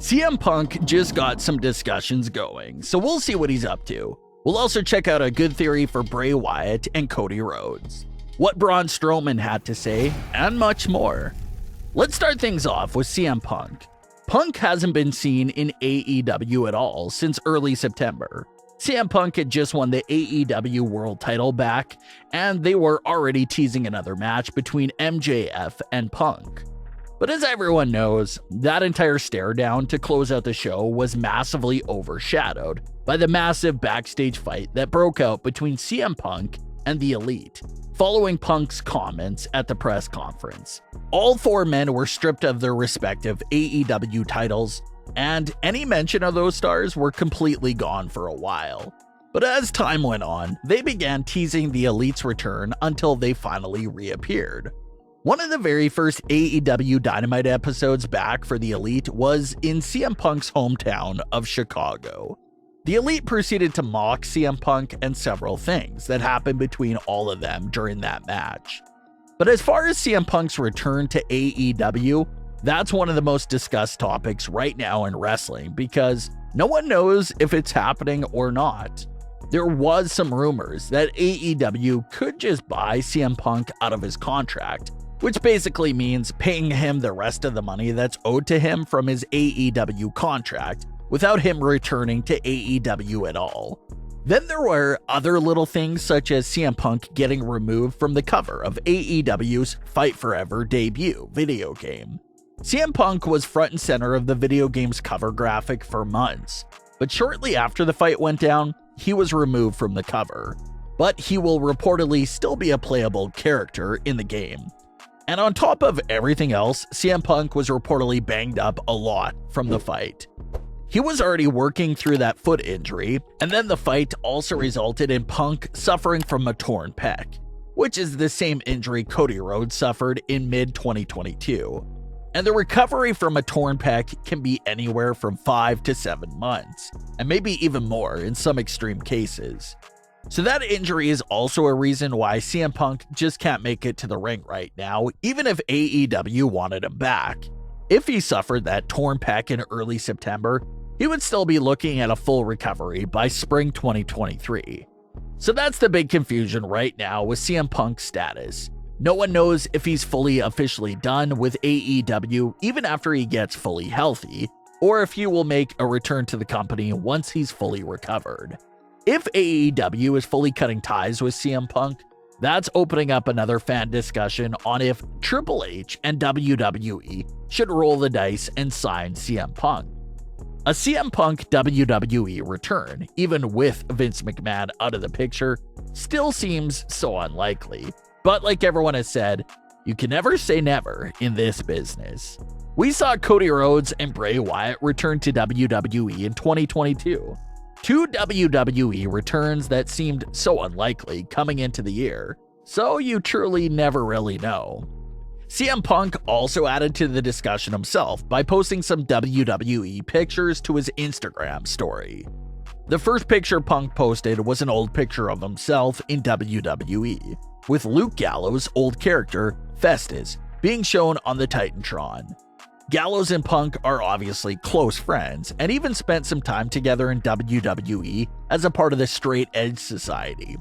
CM Punk just got some discussions going, so we'll see what he's up to. We'll also check out a good theory for Bray Wyatt and Cody Rhodes, what Braun Strowman had to say, and much more. Let's start things off with CM Punk. Punk hasn't been seen in AEW at all since early September. CM Punk had just won the AEW World title back, and they were already teasing another match between MJF and Punk. But as everyone knows, that entire stare down to close out the show was massively overshadowed by the massive backstage fight that broke out between CM Punk and the Elite, following Punk's comments at the press conference. All four men were stripped of their respective AEW titles, and any mention of those stars were completely gone for a while. But as time went on, they began teasing the Elite's return until they finally reappeared. One of the very first AEW Dynamite episodes back for the Elite was in CM Punk's hometown of Chicago. The Elite proceeded to mock CM Punk and several things that happened between all of them during that match. But as far as CM Punk's return to AEW, that's one of the most discussed topics right now in wrestling because no one knows if it's happening or not. There was some rumors that AEW could just buy CM Punk out of his contract, which basically means paying him the rest of the money that's owed to him from his AEW contract without him returning to AEW at all. Then there were other little things such as CM Punk getting removed from the cover of AEW's Fight Forever debut video game. CM Punk was front and center of the video game's cover graphic for months, but shortly after the fight went down, he was removed from the cover. But he will reportedly still be a playable character in the game. And on top of everything else, CM Punk was reportedly banged up a lot from the fight. He was already working through that foot injury, and then the fight also resulted in Punk suffering from a torn pec, which is the same injury Cody Rhodes suffered in mid-2022. And the recovery from a torn pec can be anywhere from 5 to 7 months, and maybe even more in some extreme cases. So that injury is also a reason why CM Punk just can't make it to the ring right now, even if AEW wanted him back. If he suffered that torn pec in early September, he would still be looking at a full recovery by spring 2023. So that's the big confusion right now with CM Punk's status. No one knows if he's fully officially done with AEW even after he gets fully healthy, or if he will make a return to the company once he's fully recovered. If AEW is fully cutting ties with CM Punk, that's opening up another fan discussion on if Triple H and WWE should roll the dice and sign CM Punk. A CM Punk WWE return, even with Vince McMahon out of the picture, still seems so unlikely. But like everyone has said, you can never say never in this business. We saw Cody Rhodes and Bray Wyatt return to WWE in 2022. Two WWE returns that seemed so unlikely coming into the year, so you truly never really know. CM Punk also added to the discussion himself by posting some WWE pictures to his Instagram story. The first picture Punk posted was an old picture of himself in WWE, with Luke Gallows' old character, Festus, being shown on the Titantron. Gallows and Punk are obviously close friends, and even spent some time together in WWE as a part of the Straight Edge Society.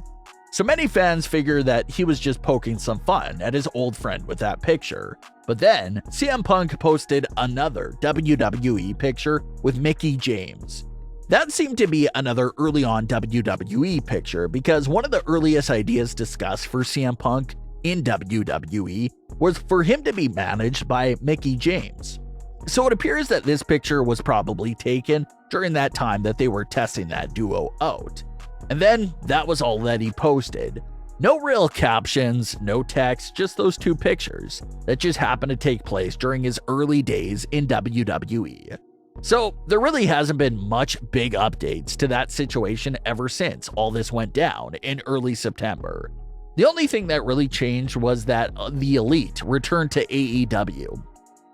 So many fans figure that he was just poking some fun at his old friend with that picture. But then, CM Punk posted another WWE picture with Mickie James. That seemed to be another early on WWE picture because one of the earliest ideas discussed for CM Punk in WWE was for him to be managed by Mickie James. So it appears that this picture was probably taken during that time that they were testing that duo out. And then that was all that he posted. No real captions, no text, just those two pictures that just happened to take place during his early days in WWE. So there really hasn't been much big updates to that situation ever since all this went down in early September. The only thing that really changed was that the Elite returned to AEW.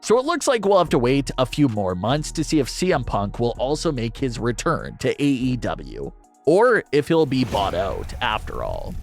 So it looks like we'll have to wait a few more months to see if CM Punk will also make his return to AEW, or if he'll be bought out after all.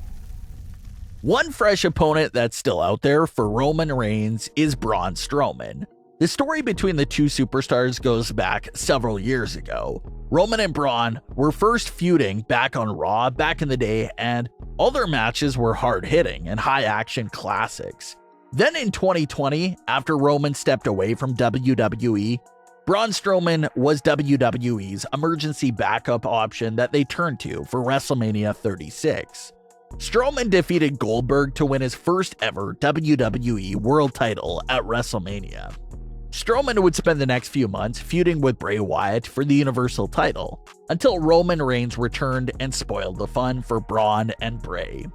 One fresh opponent that's still out there for Roman Reigns is Braun Strowman. The story between the two superstars goes back several years ago. Roman and Braun were first feuding back on Raw back in the day, and all their matches were hard-hitting and high-action classics. Then in 2020, after Roman stepped away from WWE, Braun Strowman was WWE's emergency backup option that they turned to for WrestleMania 36. Strowman defeated Goldberg to win his first ever WWE World title at WrestleMania. Strowman would spend the next few months feuding with Bray Wyatt for the Universal title, until Roman Reigns returned and spoiled the fun for Braun and Bray.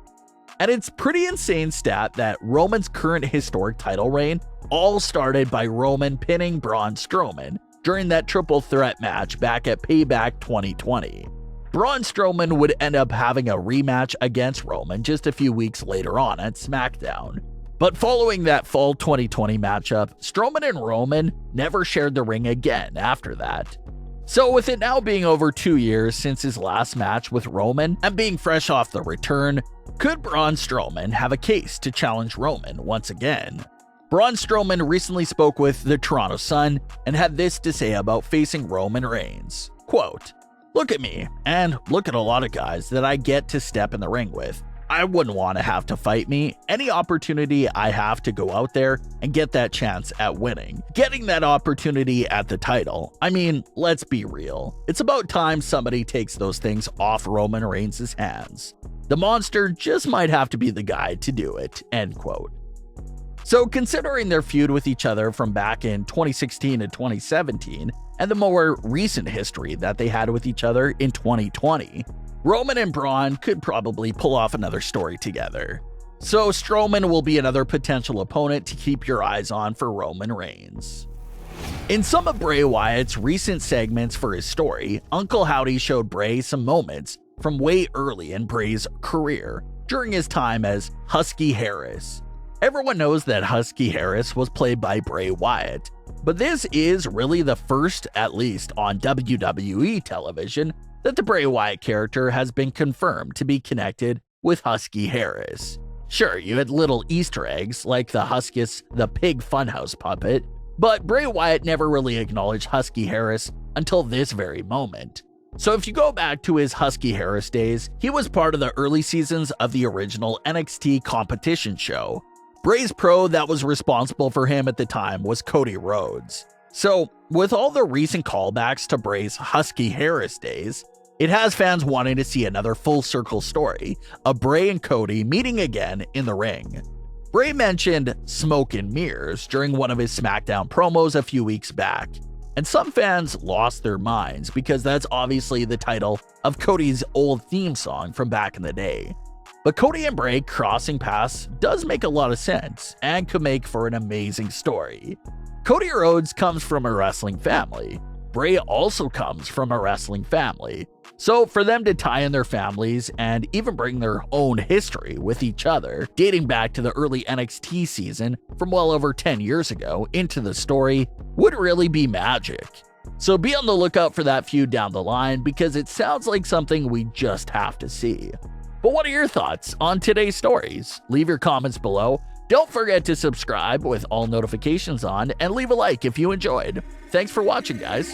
And it's pretty insane stat that Roman's current historic title reign all started by Roman pinning Braun Strowman during that triple threat match back at Payback 2020. Braun Strowman would end up having a rematch against Roman just a few weeks later on at Smackdown. But following that fall 2020 matchup, Strowman and Roman never shared the ring again after that. So with it now being over 2 years since his last match with Roman and being fresh off the return, could Braun Strowman have a case to challenge Roman once again? Braun Strowman recently spoke with the Toronto Sun and had this to say about facing Roman Reigns. Quote, "Look at me, and look at a lot of guys that I get to step in the ring with. I wouldn't want to have to fight me. Any opportunity I have to go out there and get that chance at winning. Getting that opportunity at the title. I mean, let's be real. It's about time somebody takes those things off Roman Reigns' hands. The monster just might have to be the guy to do it." End quote. So considering their feud with each other from back in 2016 and 2017, and the more recent history that they had with each other in 2020, Roman and Braun could probably pull off another story together. So Strowman will be another potential opponent to keep your eyes on for Roman Reigns. In some of Bray Wyatt's recent segments for his story, Uncle Howdy showed Bray some moments from way early in Bray's career during his time as Husky Harris. Everyone knows that Husky Harris was played by Bray Wyatt, but this is really the first, at least on WWE television, that the Bray Wyatt character has been confirmed to be connected with Husky Harris. Sure, you had little Easter eggs like the Huskus the Pig Funhouse puppet, but Bray Wyatt never really acknowledged Husky Harris until this very moment. So if you go back to his Husky Harris days, he was part of the early seasons of the original NXT competition show. Bray's pro that was responsible for him at the time was Cody Rhodes. So, with all the recent callbacks to Bray's Husky Harris days, it has fans wanting to see another full circle story of Bray and Cody meeting again in the ring. Bray mentioned smoke and mirrors during one of his Smackdown promos a few weeks back, and some fans lost their minds because that's obviously the title of Cody's old theme song from back in the day. But Cody and Bray crossing paths does make a lot of sense and could make for an amazing story. Cody Rhodes comes from a wrestling family. Bray also comes from a wrestling family. So for them to tie in their families and even bring their own history with each other, dating back to the early NXT season from well over 10 years ago into the story, would really be magic. So be on the lookout for that feud down the line because it sounds like something we just have to see. But what are your thoughts on today's stories? Leave your comments below. Don't forget to subscribe with all notifications on and leave a like if you enjoyed. Thanks for watching, guys.